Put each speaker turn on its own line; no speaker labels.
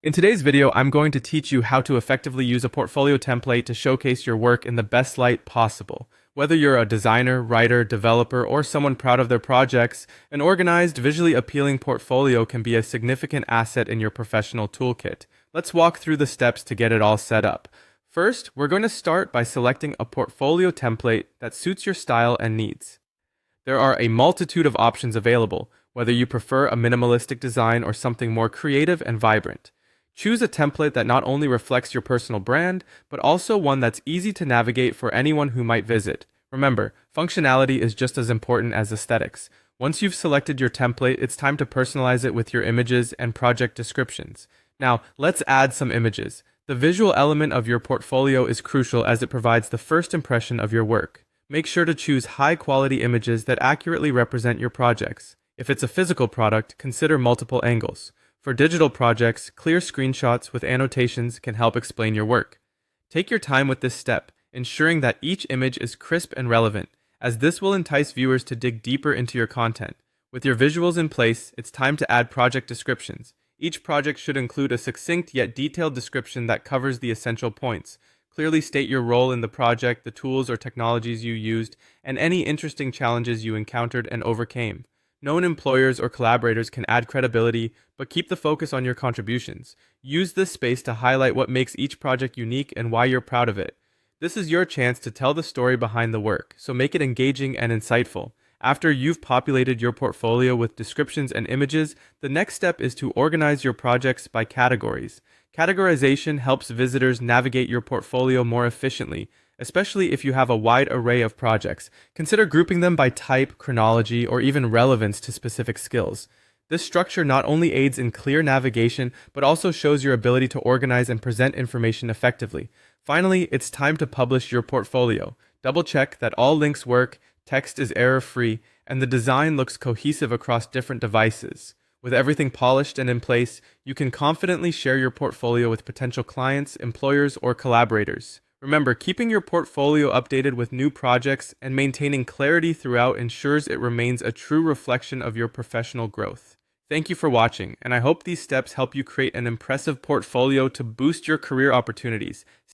In today's video, I'm going to teach you how to effectively use a portfolio template to showcase your work in the best light possible. Whether you're a designer, writer, developer, or someone proud of their projects, an organized, visually appealing portfolio can be a significant asset in your professional toolkit. Let's walk through the steps to get it all set up. First, we're going to start by selecting a portfolio template that suits your style and needs. There are a multitude of options available, whether you prefer a minimalistic design or something more creative and vibrant. Choose a template that not only reflects your personal brand, but also one that's easy to navigate for anyone who might visit. Remember, functionality is just as important as aesthetics. Once you've selected your template, it's time to personalize it with your images and project descriptions. Now, let's add some images. The visual element of your portfolio is crucial as it provides the first impression of your work. Make sure to choose high-quality images that accurately represent your projects. If it's a physical product, consider multiple angles. For digital projects, clear screenshots with annotations can help explain your work. Take your time with this step, ensuring that each image is crisp and relevant, as this will entice viewers to dig deeper into your content. With your visuals in place, it's time to add project descriptions. Each project should include a succinct yet detailed description that covers the essential points. Clearly state your role in the project, the tools or technologies you used, and any interesting challenges you encountered and overcame. Known employers or collaborators can add credibility, but keep the focus on your contributions. Use this space to highlight what makes each project unique and why you're proud of it. This is your chance to tell the story behind the work, so make it engaging and insightful. After you've populated your portfolio with descriptions and images, the next step is to organize your projects by categories. Categorization helps visitors navigate your portfolio more efficiently, especially if you have a wide array of projects. Consider grouping them by type, chronology, or even relevance to specific skills. This structure not only aids in clear navigation, but also shows your ability to organize and present information effectively. Finally, it's time to publish your portfolio. Double check that all links work, text is error-free, and the design looks cohesive across different devices. With everything polished and in place, you can confidently share your portfolio with potential clients, employers, or collaborators. Remember, keeping your portfolio updated with new projects and maintaining clarity throughout ensures it remains a true reflection of your professional growth. Thank you for watching, and I hope these steps help you create an impressive portfolio to boost your career opportunities.